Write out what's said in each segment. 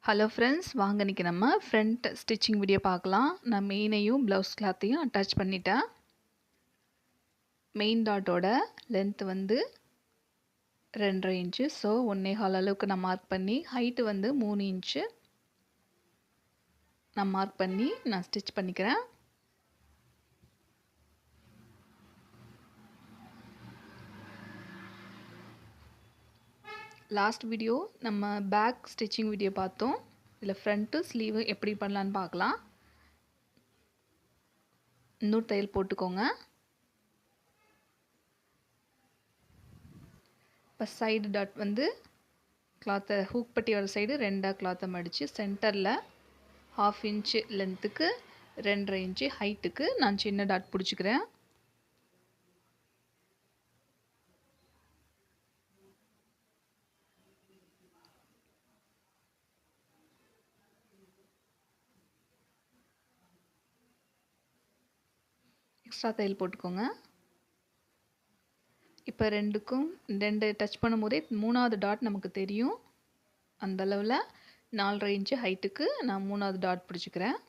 Hello friends, வாங்க இன்னைக்கு நம்ம ஃப்ரண்ட் ஸ்டிச்சிங் வீடியோ பார்க்கலாம். நான் மெயினையும் ப்ளவுஸ் கிளாத்தையும் அட்டாச் பண்ணிட்டேன். மெயின் டாட்டோட லென்த் வந்து 2.5 இன்ச்சு. ஸோ 1.25 அளவுக்கு நான் மார்க் பண்ணி, ஹைட்டு வந்து 3 இன்ச்சு நான் மார்க் பண்ணி நான் ஸ்டிச் பண்ணிக்கிறேன். லாஸ்ட் வீடியோ நம்ம பேக் ஸ்டிச்சிங் வீடியோ பார்த்தோம். இதில் ஃப்ரண்ட்டு ஸ்லீவு எப்படி பண்ணலான்னு பார்க்கலாம். இன்னொரு தையல் போட்டுக்கோங்க. இப்போ சைடு டாட் வந்து கிளாத்தை ஹூக் பட்டி வர சைடு 2 கிளாத்தை மடித்து சென்டரில் 1/2 இன்ச்சு லென்த்துக்கு 2.5 இன்ச்சு ஹைட்டுக்கு நான் சின்ன டாட் பிடிச்சிக்கிறேன். எக்ஸ்ட்ரா தையல் போட்டுக்கோங்க. இப்போ ரெண்டு டச் பண்ணும்போதே 3வது டாட் நமக்கு தெரியும். அந்த அளவில் 4.5 இன்ச்சு ஹைட்டுக்கு நான் 3வது டாட் பிடிச்சிக்கிறேன்.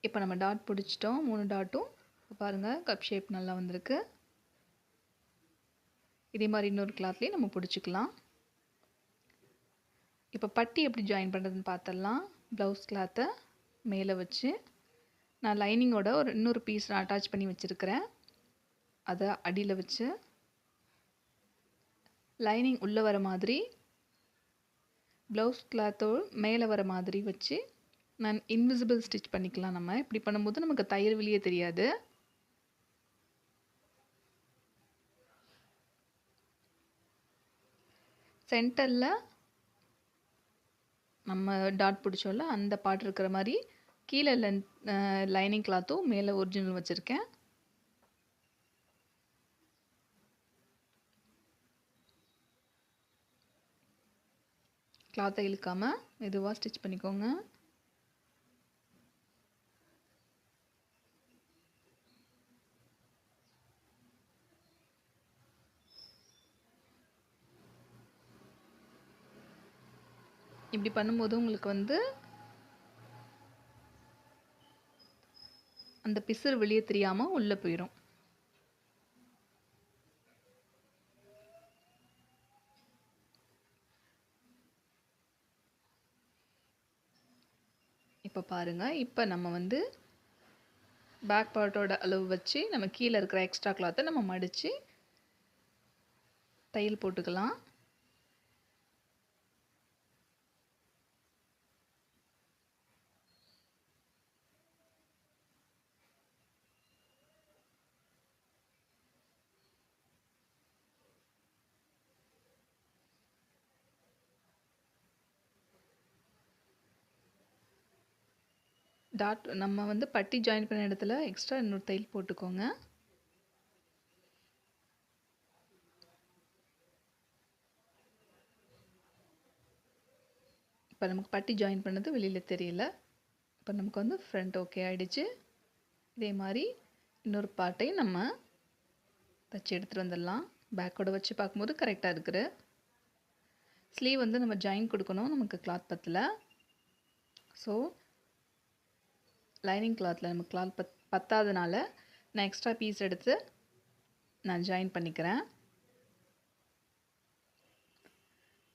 இப்போ நம்ம டாட் பிடிச்சிட்டோம். 3 டாட்டும் பாருங்கள், கப் ஷேப் நல்லா வந்திருக்கு. இதே மாதிரி இன்னொரு கிளாத்லேயும் நம்ம பிடிச்சிக்கலாம். இப்போ பட்டி எப்படி ஜாயின் பண்ணுறதுன்னு பார்த்துடலாம். ப்ளவுஸ் கிளாத்தை மேலே வச்சு நான் லைனிங்கோட இன்னொரு பீஸ் நான் அட்டாச் பண்ணி வச்சுருக்கிறேன். அதை அடியில் வச்சு லைனிங் உள்ளே வர மாதிரி, ப்ளவுஸ் கிளாத்தோ மேலே வர மாதிரி வச்சு நான் இன்விசிபிள் ஸ்டிச் பண்ணிக்கலாம். நம்ம இப்படி பண்ணும்போது நமக்கு தையல் வெளியே தெரியாது. சென்டரில் நம்ம டாட் பிடிச்சோம்ல, அந்த பார்ட் இருக்கிற மாதிரி கீழே லைனிங் கிளாத்தும் மேலே ஒரிஜினல் வச்சுருக்கேன். கிளாத்தை இழுக்காமல் மெதுவாக ஸ்டிச் பண்ணிக்கோங்க. இப்படி பண்ணும்போது உங்களுக்கு வந்து அந்த பிசுறு வெளியே தெரியாமல் உள்ளே போயிடும். இப்போ பாருங்கள், இப்போ நம்ம வந்து பேக் பார்ட்டோட அளவு வச்சு நம்ம கீழே இருக்கிற எக்ஸ்ட்ரா கிளாத்தை நம்ம மடித்து தையல் போட்டுக்கலாம். டாட் நம்ம வந்து பட்டி ஜாயின் பண்ண இடத்துல எக்ஸ்ட்ரா இன்னொரு தையல் போட்டுக்கோங்க. இப்போ நமக்கு பட்டி ஜாயின் பண்ணது வெளியில் தெரியல. இப்போ நமக்கு வந்து ஃப்ரண்ட் ஓகே ஆகிடுச்சு. இதே மாதிரி இன்னொரு பார்ட்டையும் நம்ம தச்சு எடுத்துகிட்டு வந்துடலாம். பேக்கோட வச்சு பார்க்கும்போது கரெக்டாக இருக்குது. ஸ்லீவ் வந்து நம்ம ஜாயின் கொடுக்கணும், நமக்கு கிளாத் பத்தல. ஸோ லைனிங் கிளாத்தில் நம்ம கிளாத் பத்தாதனால நான் எக்ஸ்ட்ரா பீஸ் எடுத்து நான் ஜாயின் பண்ணிக்கிறேன்.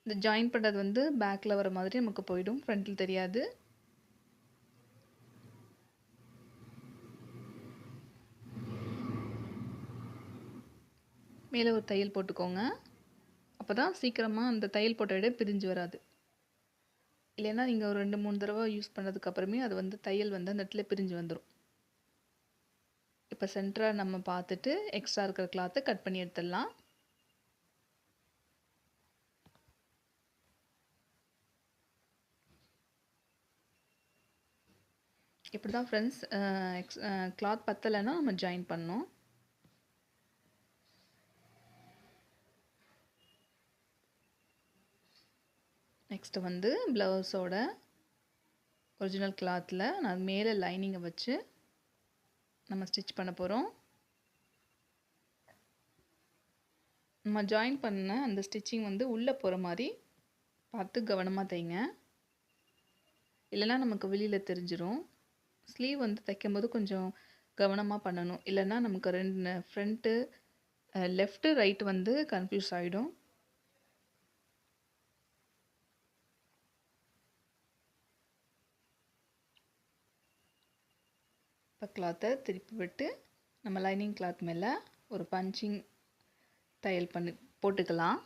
இந்த ஜாயின் பண்ணுறது வந்து பேக்கில் வர மாதிரி நமக்கு போயிடும், ஃப்ரண்ட்டில் தெரியாது. மேலே ஒரு தையல் போட்டுக்கோங்க. அப்போ தான் சீக்கிரமாக அந்த தையல் போட்ட இடம் பிரிஞ்சு வராது. இல்லைன்னா நீங்கள் ஒரு 2-3 தடவை யூஸ் பண்ணதுக்கப்புறமே அது வந்து தையல் வந்து அந்த இடத்துல பிரிஞ்சு வந்துடும். இப்போ சென்டராக நம்ம பார்த்துட்டு எக்ஸ்ட்ரா இருக்கிற கிளாத்தை கட் பண்ணி எடுத்துடலாம். இப்படி தான் ஃப்ரெண்ட்ஸ், கிளாத் பத்தலைன்னா நம்ம ஜாயின் பண்ணோம். நெக்ஸ்ட் வந்து ப்ளவுஸோட ஒரிஜினல் கிளாத்தில் நான் மேலே லைனிங்கை வச்சு நம்ம ஸ்டிச் பண்ண போகிறோம். நம்ம ஜாயின் பண்ண அந்த ஸ்டிச்சிங் வந்து உள்ளே போகிற மாதிரி பார்த்து கவனமாக தைங்க, இல்லைன்னா நமக்கு வெளியில் தெரிஞ்சிடும். ஸ்லீவ் வந்து தைக்கும்போது கொஞ்சம் கவனமாக பண்ணணும், இல்லைன்னா நமக்கு ரெண்டு ஃப்ரண்ட்டு லெஃப்ட்டு ரைட் வந்து கன்ஃபியூஸ் ஆகிடும். இப்போ கிளாத்தை திருப்பி விட்டு நம்ம லைனிங் கிளாத் மேலே ஒரு பஞ்சிங் தையல் போட்டுக்கலாம்.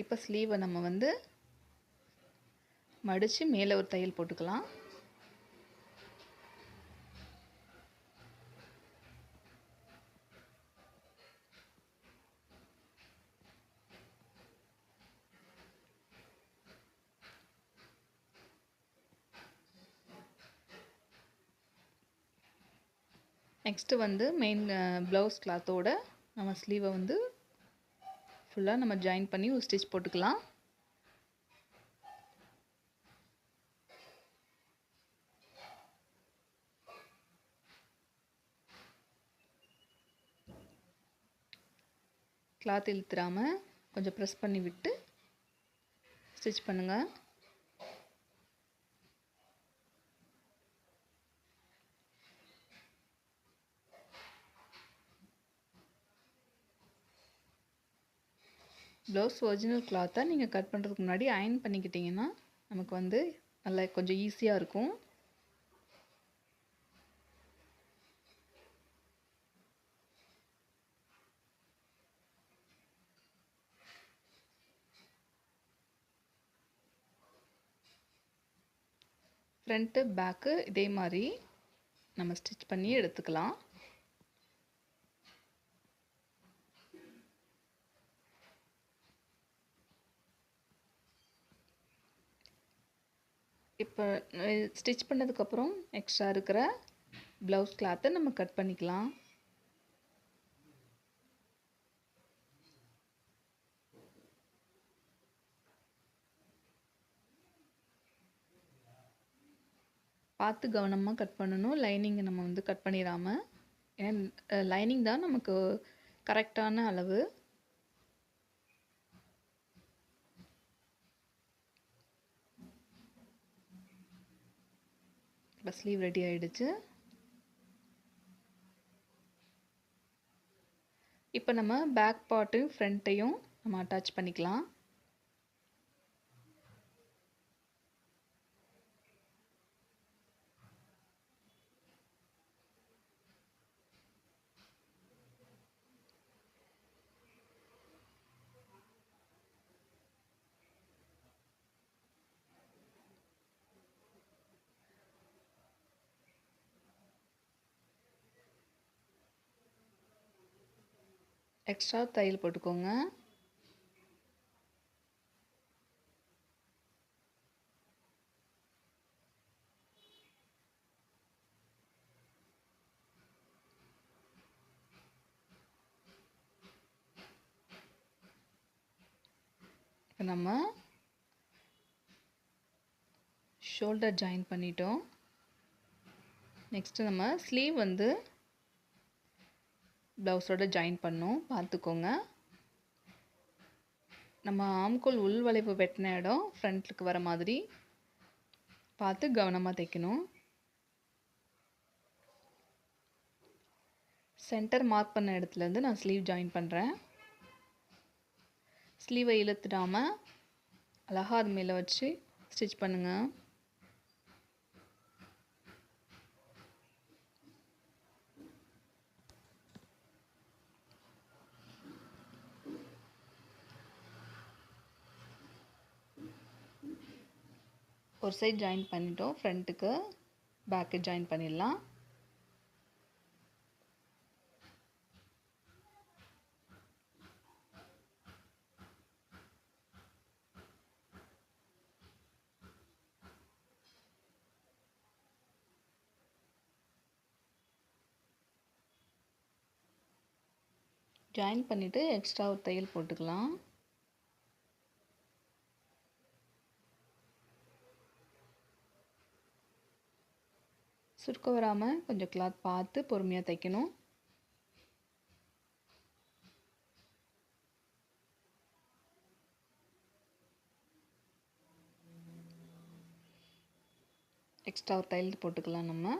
இப்போ ஸ்லீவை நம்ம வந்து மடித்து மேலே ஒரு தையல் போட்டுக்கலாம். நெக்ஸ்ட்டு வந்து மெயின் ப்ளவுஸ் கிளாத்தோட நம்ம ஸ்லீவை வந்து ஃபுல்லாக நம்ம ஜாயின் பண்ணி ஒரு ஸ்டிச் போட்டுக்கலாம். கிளாத் இழுத்துறாமல் கொஞ்சம் ப்ரெஸ் பண்ணி விட்டு ஸ்டிச் பண்ணுங்கள். ப்ளவுஸ் ஒரிஜினல் கிளாத்தை நீங்கள் கட் பண்ணுறதுக்கு முன்னாடி அயர்ன் பண்ணிக்கிட்டிங்கன்னா நமக்கு வந்து நல்லா கொஞ்சம் ஈஸியாக இருக்கும். ஃப்ரண்ட்டு பேக்கு இதே மாதிரி நம்ம ஸ்டிச் பண்ணி எடுத்துக்கலாம். இப்போ ஸ்டிச் பண்ணதுக்கப்புறம் எக்ஸ்ட்ரா இருக்கிற ப்ளவுஸ் கிளாத்தை நம்ம கட் பண்ணிக்கலாம். பார்த்து கவனமாக கட் பண்ணணும், லைனிங்கை நம்ம வந்து கட் பண்ணிடாமல். ஏன்னா லைனிங் தான் நமக்கு கரெக்டான அளவு. இப்போ ஸ்லீவ் ரெடி ஆகிடுச்சு. இப்போ நம்ம பேக் பார்ட்டையும் ஃப்ரண்ட்டையும் நம்ம அட்டாச் பண்ணிக்கலாம். எக்ஸ்ட்ரா தையல் போட்டுக்கோங்க. இப்போ நம்ம ஷோல்டர் ஜாயின் பண்ணிட்டோம். நெக்ஸ்ட்டு நம்ம ஸ்லீவ் வந்து ப்ளவுஸோட ஜாயின் பண்ணோம், பார்த்துக்கோங்க. நம்ம ஆம்கோல் உள் வளைவு வெட்டின இடம் ஃப்ரண்ட்டுக்கு வர மாதிரி பார்த்து கவனமாக தைக்கணும். சென்டர் மார்க் பண்ண இடத்துலேருந்து நான் ஸ்லீவ் ஜாயின் பண்ணுறேன். ஸ்லீவை இழுத்துடாமல் அழகாக அது மேலே வச்சு ஸ்டிச் பண்ணுங்கள். ஒரு சைட் ஜாயின் பண்ணிட்டோம், ஃப்ரண்ட்டுக்கு பேக்கு ஜாயின் பண்ணிடலாம். ஜாயின் பண்ணிவிட்டு எக்ஸ்ட்ரா ஒரு தையல் போட்டுக்கலாம். சுருக்கம் வராமல் கொஞ்சம் கிளாத் பார்த்து பொறுமையாக தைக்கணும். எக்ஸ்ட்ரா ஒரு தையல் போட்டுக்கலாம் நம்ம.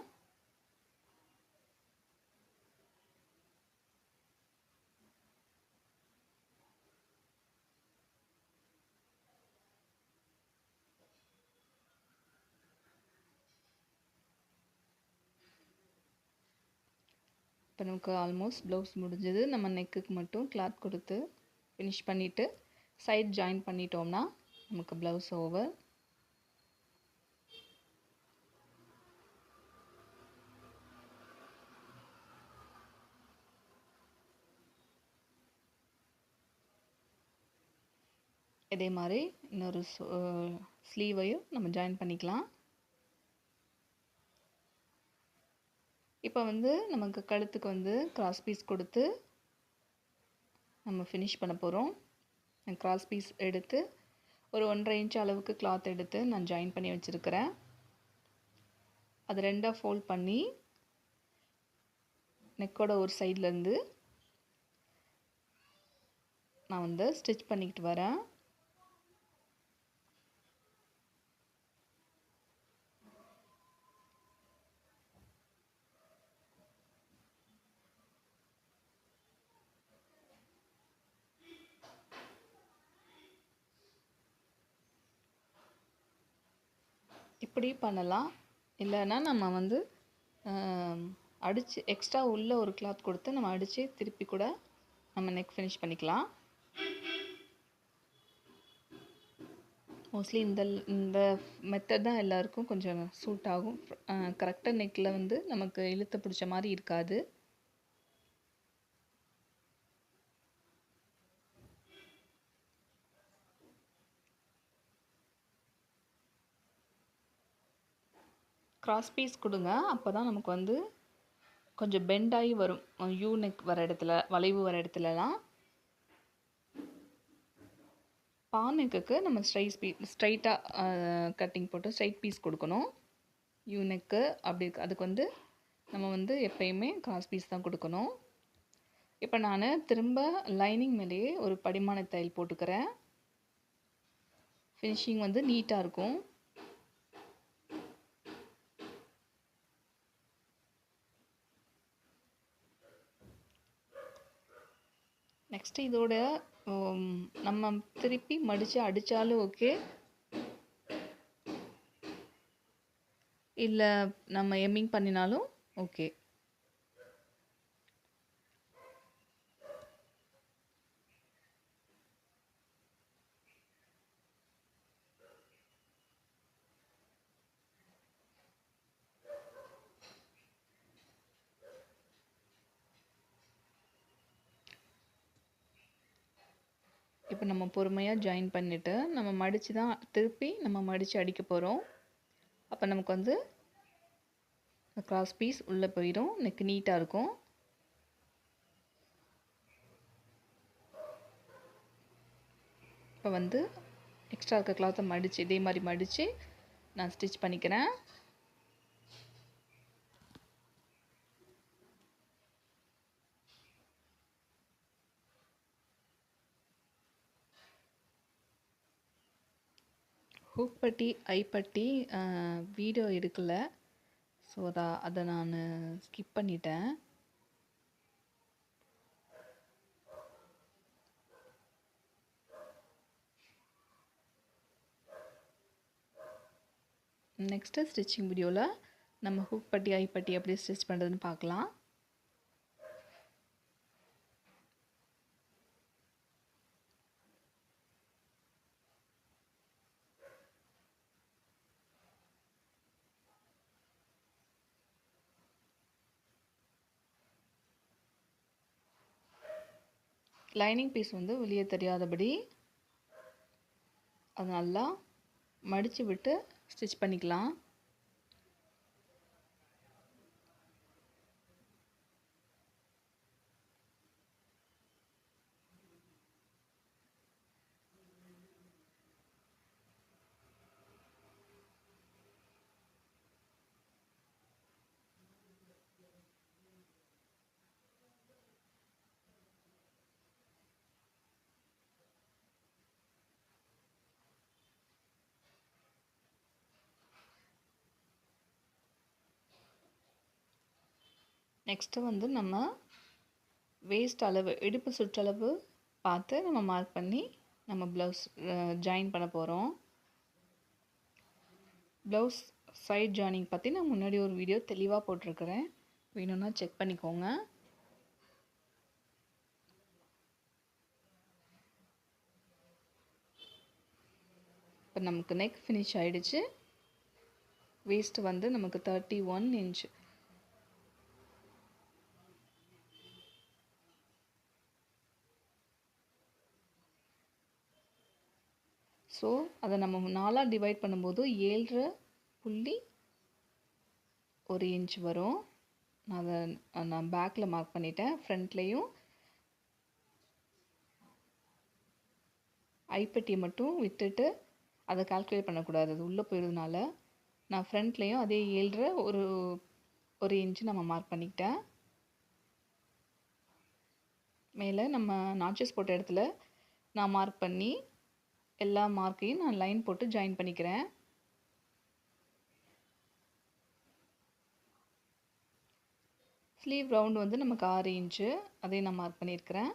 இப்போ நமக்கு ஆல்மோஸ்ட் ப்ளவுஸ் முடிஞ்சது. நம்ம நெக்குக்கு மட்டும் கிளாத் கொடுத்து ஃபினிஷ் பண்ணிவிட்டு சைட் ஜாயின் பண்ணிட்டோம்னா நமக்கு ப்ளவுஸ் ஓவர். இதே மாதிரி இன்னொரு ஸ்லீவையும் நம்ம ஜாயின் பண்ணிக்கலாம். இப்போ வந்து நமக்கு கழுத்துக்கு வந்து கிராஸ் பீஸ் கொடுத்து நம்ம ஃபினிஷ் பண்ண போகிறோம். கிராஸ் பீஸ் எடுத்து ஒரு 1.5 இன்ச் அளவுக்கு கிளாத் எடுத்து நான் ஜாயின் பண்ணி வச்சுருக்கிறேன். அது ரெண்டாக ஃபோல்ட் பண்ணி நெக்கோட ஒரு சைட்லேருந்து நான் வந்து ஸ்டிச் பண்ணிக்கிட்டு வரேன். இப்படி பண்ணலாம். இல்லைன்னா நம்ம வந்து அடித்து எக்ஸ்ட்ரா உள்ள ஒரு கிளாத் கொடுத்து நம்ம அடித்து திருப்பி கூட நம்ம நெக் ஃபினிஷ் பண்ணிக்கலாம். மோஸ்ட்லி இந்த மெத்தட் தான் எல்லாருக்கும் கொஞ்சம் சூட் ஆகும். கரெக்டாக நெக்கில் வந்து நமக்கு இழுத்து பிடிச்ச மாதிரி இருக்காது. கிராஸ் பீஸ் கொடுங்க. அப்போ தான் நமக்கு வந்து கொஞ்சம் பெண்ட் ஆகி வரும். யூ நெக் வர இடத்துல, வளைவு வர இடத்துலலாம். பா நெக்குக்கு நம்ம ஸ்ட்ரைட்டாக கட்டிங் போட்டு ஸ்ட்ரைட் பீஸ் கொடுக்கணும். யூ நெக்கு அப்படி அதுக்கு வந்து நம்ம வந்து எப்பயுமே கிராஸ் பீஸ் தான் கொடுக்கணும். இப்போ நான் திரும்ப லைனிங் மேலேயே ஒரு படிமான தையல் போட்டுக்கிறேன். ஃபினிஷிங் வந்து நீட்டாக இருக்கும். நெக்ஸ்ட்டு இதோட நம்ம திருப்பி மடித்து அடித்தாலும் ஓகே, இல்லை நம்ம எம்மிங் பண்ணினாலும் ஓகே. இப்போ நம்ம பொறுமையாக ஜாயின் பண்ணிவிட்டு நம்ம மடித்து தான் திருப்பி நம்ம மடித்து அடிக்க போகிறோம். அப்போ நமக்கு வந்து கிராஸ் பீஸ் உள்ளே போயிடும். நெக் நீட்டாக இருக்கும். இப்போ வந்து எக்ஸ்ட்ரா இருக்க கிளாத்தை மடித்து இதே மாதிரி மடித்து நான் ஸ்டிச் பண்ணிக்கிறேன். ஹூக் பட்டி ஐப்பட்டி வீடியோ எடுக்கலை. ஸோ அதை நான் ஸ்கிப் பண்ணிட்டேன். நெக்ஸ்ட்டு ஸ்டிச்சிங் வீடியோவில் நம்ம ஹூக் பட்டி ஐப்பட்டி எப்படி ஸ்டிச் பண்ணுறதுன்னு பார்க்கலாம். லைனிங் பீஸ் வந்து வெளியே தெரியாதபடி அது நல்லா மடித்து விட்டு ஸ்டிச் பண்ணிக்கலாம். நெக்ஸ்ட்டு வந்து நம்ம வேஸ்ட் அளவு இடுப்பு சுற்றளவு பார்த்து நம்ம மார்க் பண்ணி நம்ம ப்ளவுஸ் ஜாயின் பண்ண போகிறோம். ப்ளவுஸ் சைட் ஜாயினிங் பற்றி நான் முன்னாடி ஒரு வீடியோ தெளிவாக போட்டிருக்கிறேன், வேணும்னா செக் பண்ணிக்கோங்க. இப்போ நமக்கு நெக் ஃபினிஷ் ஆகிடுச்சு. வேஸ்ட் வந்து நமக்கு 31 இன்ச். ஸோ அதை நம்ம 4ஆக டிவைட் பண்ணும்போது 7.1 இன்ச் வரும். நான் பேக்கில் மார்க் பண்ணிட்டேன். ஃப்ரண்ட்லேயும் ஐப்பட்டியை மட்டும் விட்டுட்டு அதை கால்குலேட் பண்ணக்கூடாது, அது உள்ளே போயிடுறதுனால நான் ஃப்ரண்ட்லேயும் அதே 7.1 இன்ச்சு நம்ம மார்க் பண்ணிக்கிட்டேன். மேலே நம்ம நாச்சஸ் போட்ட இடத்துல நான் மார்க் பண்ணி எல்லா மார்க்கையும் நான் லைன் போட்டு ஜாயின் பண்ணிக்கிறேன். ஸ்லீவ் ரவுண்ட் வந்து நமக்கு 6 இன்ச்சு, அதையும் நான் மார்க் பண்ணியிருக்கிறேன்.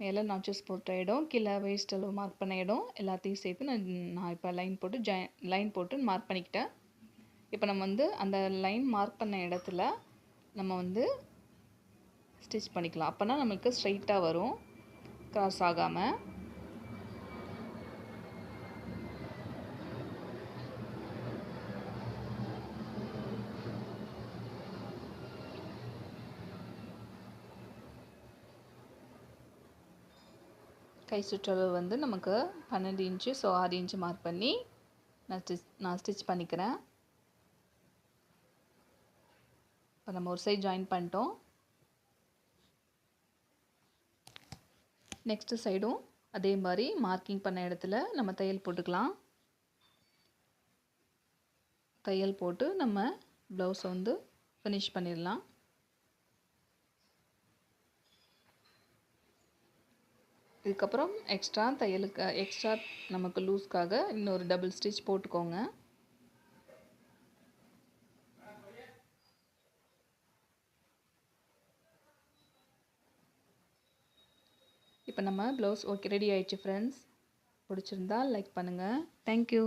மேலே நாச்சஸ் போட்ட இடம், கீழே வேஸ்ட் அளவு மார்க் பண்ண இடம் எல்லாத்தையும் சேர்த்து நான் இப்போ லைன் போட்டு மார்க் பண்ணிக்கிட்டேன். இப்போ நம்ம வந்து அந்த லைன் மார்க் பண்ண இடத்துல நம்ம வந்து ஸ்டிச் பண்ணிக்கலாம். அப்போனா நமக்கு ஸ்ட்ரைட்டாக வரும், கிராஸ் ஆகாமல். கை சுற்றளவு வந்து நமக்கு 12 இன்ச்சு, ஸோ 6 இன்ச்சு மார்க் பண்ணி நான் ஸ்டிச் பண்ணிக்கிறேன். இப்போ நம்ம ஒரு சைடு ஜாயின் பண்ணிட்டோம். நெக்ஸ்ட்டு சைடும் அதே மாதிரி மார்க்கிங் பண்ண இடத்துல நம்ம தையல் போட்டுக்கலாம். தையல் போட்டு நம்ம ப்ளவுஸை வந்து ஃபினிஷ் பண்ணிடலாம். இதுக்கப்புறம் எக்ஸ்ட்ரா நமக்கு லூஸ்க்காக இன்னொரு டபுள் ஸ்டிச் போட்டுக்கோங்க. இப்போ நம்ம ப்ளவுஸ் ரெடி ஆயிடுச்சு ஃப்ரெண்ட்ஸ். பிடிச்சிருந்தா லைக் பண்ணுங்கள். தேங்க்யூ.